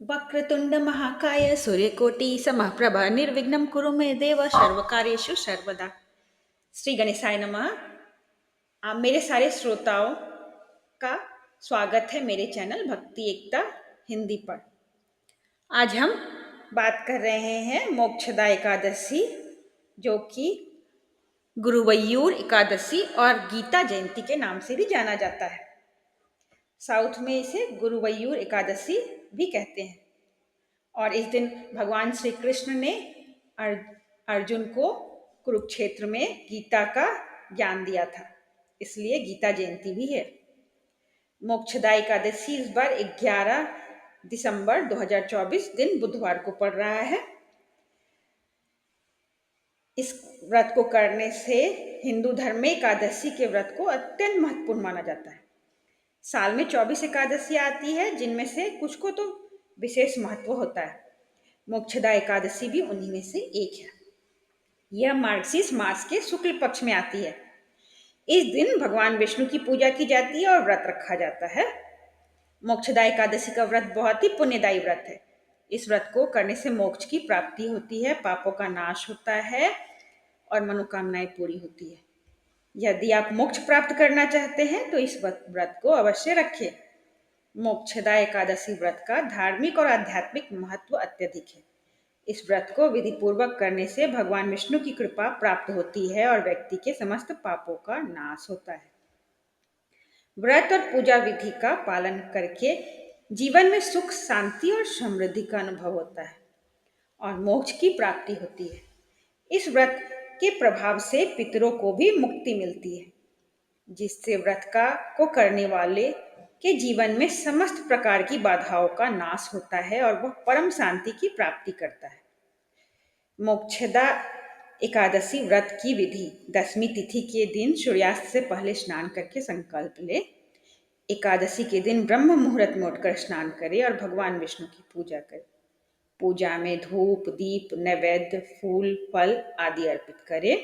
वक्रतुंड महाकाय सूर्यकोटि समप्रभ निर्विघ्नं कुरु मे देव सर्वकार्येषु सर्वदा। श्री गणेशाय नमः। आप मेरे सारे श्रोताओं का स्वागत है मेरे चैनल भक्ति एकता हिंदी पर। आज हम बात कर रहे हैं मोक्षदा एकादशी, जो कि गुरुवैयूर एकादशी और गीता जयंती के नाम से भी जाना जाता है। साउथ में इसे गुरुवैयूर एकादशी भी कहते हैं। और इस दिन भगवान श्री कृष्ण ने अर्जुन को कुरुक्षेत्र में गीता का ज्ञान दिया था, इसलिए गीता जयंती भी है। मोक्षदा एकादशी इस बार 11 दिसंबर 2024 दिन बुधवार को पड़ रहा है। इस व्रत को करने से हिंदू धर्म में एकादशी के व्रत को अत्यंत महत्वपूर्ण माना जाता है। साल में 24 एकादशी आती है, जिनमें से कुछ को तो विशेष महत्व होता है। मोक्षदा एकादशी भी उन्हीं में से एक है। यह मार्गशीर्ष मास के शुक्ल पक्ष में आती है। इस दिन भगवान विष्णु की पूजा की जाती है और व्रत रखा जाता है। मोक्षदा एकादशी का व्रत बहुत ही पुण्यदायी व्रत है। इस व्रत को करने से मोक्ष की प्राप्ति होती है, पापों का नाश होता है और मनोकामनाएं पूरी होती है। यदि आप मोक्ष प्राप्त करना चाहते हैं तो इस व्रत को अवश्य रखें। मोक्षदा एकादशी व्रत का धार्मिक और आध्यात्मिक महत्व अत्यधिक है। इस व्रत को विधि पूर्वक करने से भगवान विष्णु की कृपा प्राप्त होती है और व्यक्ति के समस्त पापों का नाश होता है। व्रत और पूजा विधि का पालन करके जीवन में सुख, शांति और समृद्धि का अनुभव होता है और मोक्ष की प्राप्ति होती है। इस व्रत के प्रभाव से पितरों को भी मुक्ति मिलती है, जिससे व्रत को करने वाले के जीवन में समस्त प्रकार की बाधाओं का नाश होता है और वह परम शांति की प्राप्ति करता है। मोक्षदा एकादशी व्रत की विधि: दसवीं तिथि के दिन सूर्यास्त से पहले स्नान करके संकल्प ले। एकादशी के दिन ब्रह्म मुहूर्त में उठकर स्नान करे और भगवान विष्णु की पूजा करे। पूजा में धूप, दीप, नैवेद्य, फूल, फल आदि अर्पित करे।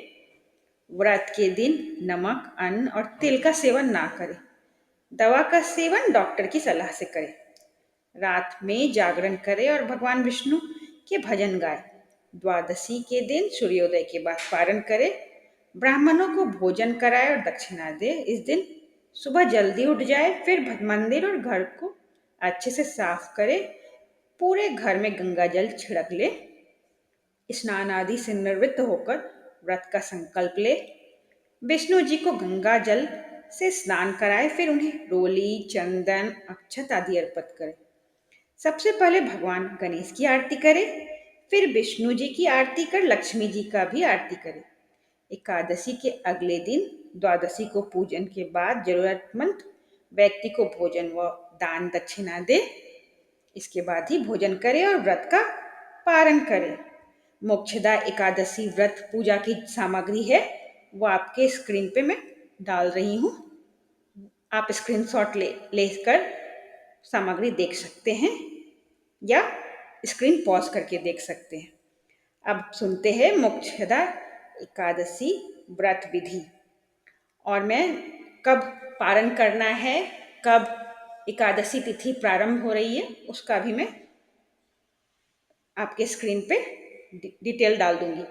व्रत के दिन नमक, अन्न और तिल का सेवन ना करे। दवा का सेवन डॉक्टर की सलाह से करे। रात में जागरण करे और भगवान विष्णु के भजन गाए। द्वादशी के दिन सूर्योदय के बाद पारण करे। ब्राह्मणों को भोजन कराए और दक्षिणा दे। इस दिन सुबह जल्दी उठ जाए, फिर मंदिर और घर को अच्छे से साफ करे। पूरे घर में गंगा जल छिड़क ले। स्नान आदि से निवृत्त होकर व्रत का संकल्प ले। विष्णु जी को गंगा जल से स्नान कराए, फिर उन्हें रोली, चंदन, अक्षत आदि अर्पित करे। सबसे पहले भगवान गणेश की आरती करे, फिर विष्णु जी की आरती कर लक्ष्मी जी का भी आरती करे। एकादशी के अगले दिन द्वादशी को पूजन के बाद जरूरतमंद व्यक्ति को भोजन व दान दक्षिणा दे। इसके बाद ही भोजन करे और व्रत का पारण करे। मोक्षदा एकादशी व्रत पूजा की सामग्री है, वो आपके स्क्रीन पे मैं डाल रही हूँ। आप स्क्रीनशॉट लेकर सामग्री देख सकते हैं या स्क्रीन पॉज करके देख सकते हैं। अब सुनते हैं मोक्षदा एकादशी व्रत विधि, और मैं कब पारण करना है, कब एकादशी तिथि प्रारंभ हो रही है, उसका भी मैं आपके स्क्रीन पे डिटेल डाल दूंगी।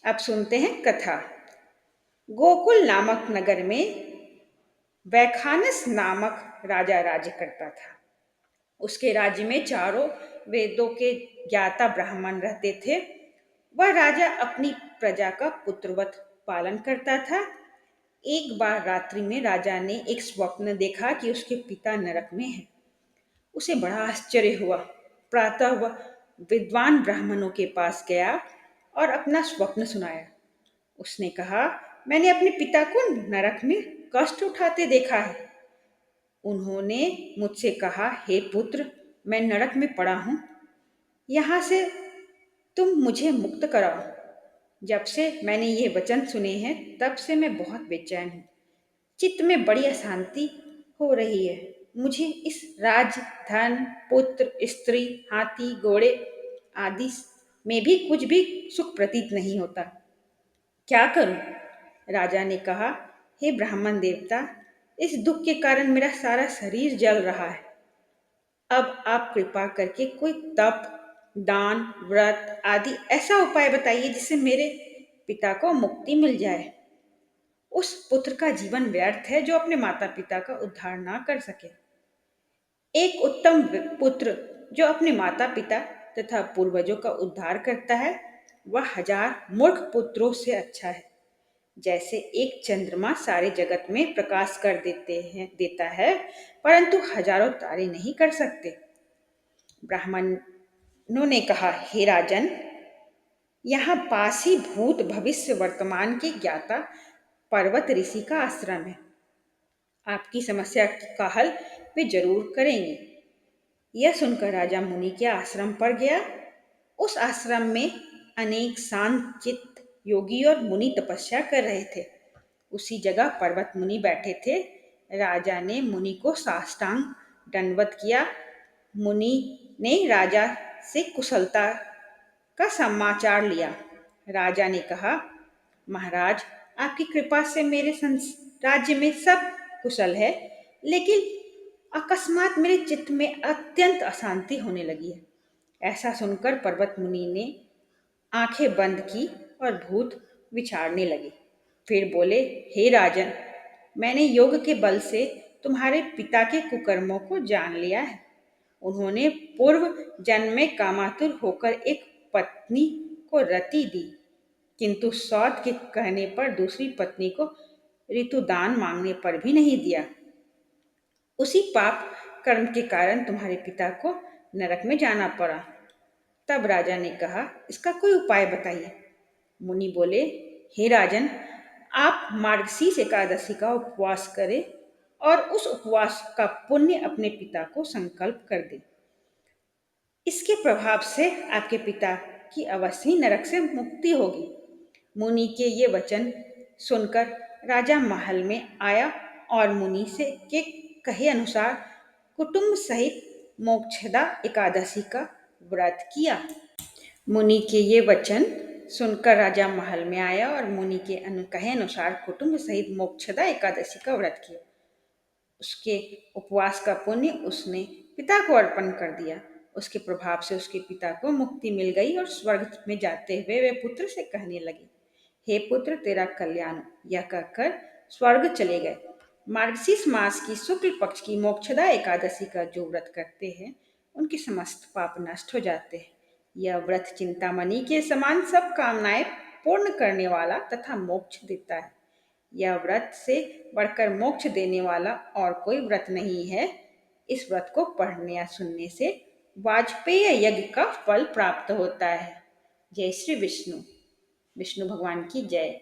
अब सुनते हैं कथा। गोकुल नामक नगर में वैखानस नामक राजा राज्य करता था। उसके राज्य में चारों वेदों के ज्ञाता ब्राह्मण रहते थे। वह राजा अपनी प्रजा का पुत्रवत पालन करता था। एक बार रात्रि में राजा ने एक स्वप्न देखा कि उसके पिता नरक में हैं। उसे बड़ा आश्चर्य हुआ। प्रातः वह विद्वान ब्राह्मणों के पास गया और अपना स्वप्न सुनाया। उसने कहा, मैंने अपने पिता को नरक में कष्ट उठाते देखा है। उन्होंने मुझसे कहा, हे पुत्र, मैं नरक में पड़ा हूँ, यहाँ से तुम मुझे मुक्त कराओ। जब से मैंने ये वचन सुने हैं, तब से मैं बहुत बेचैन हूँ। चित्त में बड़ी अशांति हो रही है। मुझे इस राज, धन, पुत्र, स्त्री, हाथी, घोड़े आदि में भी कुछ भी सुख प्रतीत नहीं होता। क्या करूं? राजा ने कहा, हे ब्राह्मण देवता, इस दुख के कारण मेरा सारा शरीर जल रहा है। अब आप कृपा करके कोई तप, दान, व्रत आदि ऐसा उपाय बताइए जिससे मेरे पिता को मुक्ति मिल जाए। उस पुत्र का जीवन व्यर्थ है जो अपने माता पिता का उद्धार ना कर सके। एक उत्तम पुत्र जो अपने माता पिता तथा पूर्वजों का उद्धार करता है, वह हजार मूर्ख पुत्रों से अच्छा है। जैसे एक चंद्रमा सारे जगत में प्रकाश कर देता है, परंतु हजारों तारे नहीं कर सकते। ब्राह्मणों ने कहा, हे राजन, यहाँ पास ही भूत भविष्य वर्तमान के ज्ञाता पर्वत ऋषि का आश्रम है। आपकी समस्या का हल वे जरूर करेंगे। यह सुनकर राजा मुनि के आश्रम पर गया। उस आश्रम में अनेक शांत चित्त योगी और मुनि तपस्या कर रहे थे। उसी जगह पर्वत मुनि बैठे थे। राजा ने मुनि को साष्टांग दंडवत किया। मुनि ने राजा से कुशलता का समाचार लिया। राजा ने कहा, महाराज, आपकी कृपा से मेरे राज्य में सब कुशल है, लेकिन अकस्मात मेरे चित्त में अत्यंत अशांति होने लगी है। ऐसा सुनकर पर्वत मुनि ने आंखें बंद की और भूत विचारने लगे। फिर बोले, हे राजन, मैंने योग के बल से तुम्हारे पिता के कुकर्मों को जान लिया है। उन्होंने पूर्व जन्म में कामातुर होकर एक पत्नी को रति दी, किंतु सौत के कहने पर दूसरी पत्नी को ऋतुदान मांगने पर भी नहीं दिया। उसी पाप कर्म के कारण तुम्हारे पिता को नरक में जाना पड़ा। तब राजा ने कहा, इसका कोई उपाय बताइए। मुनि बोले, हे राजन, आप मार्गशीर्ष एकादशी का उपवास करें और उस उपवास का पुण्य अपने पिता को संकल्प कर दे। इसके प्रभाव से आपके पिता की अवश्य ही नरक से मुक्ति होगी। मुनि के ये वचन सुनकर राजा महल में आया और मुनि से के कहे अनुसार कुटुंब सहित मोक्षदा एकादशी का व्रत किया। मुनि के ये वचन सुनकर राजा महल में आया और मुनि के कहे अनुसार कुटुंब सहित मोक्षदा एकादशी का व्रत किया। उसके उपवास का पुण्य उसने पिता को अर्पण कर दिया। उसके प्रभाव से उसके पिता को मुक्ति मिल गई और स्वर्ग में जाते हुए वे पुत्र से कहने लगे, हे पुत्र, तेरा कल्याण। यह कहकर स्वर्ग चले गए। मार्गशीर्ष मास की शुक्ल पक्ष की मोक्षदा एकादशी का जो व्रत करते हैं, उनके समस्त पाप नष्ट हो जाते हैं। यह व्रत चिंतामणि के समान सब कामनाएं पूर्ण करने वाला तथा मोक्ष देता है। यह व्रत से बढ़कर मोक्ष देने वाला और कोई व्रत नहीं है। इस व्रत को पढ़ने या सुनने से वाजपेय यज्ञ का फल प्राप्त होता है। जय श्री विष्णु। विष्णु भगवान की जय।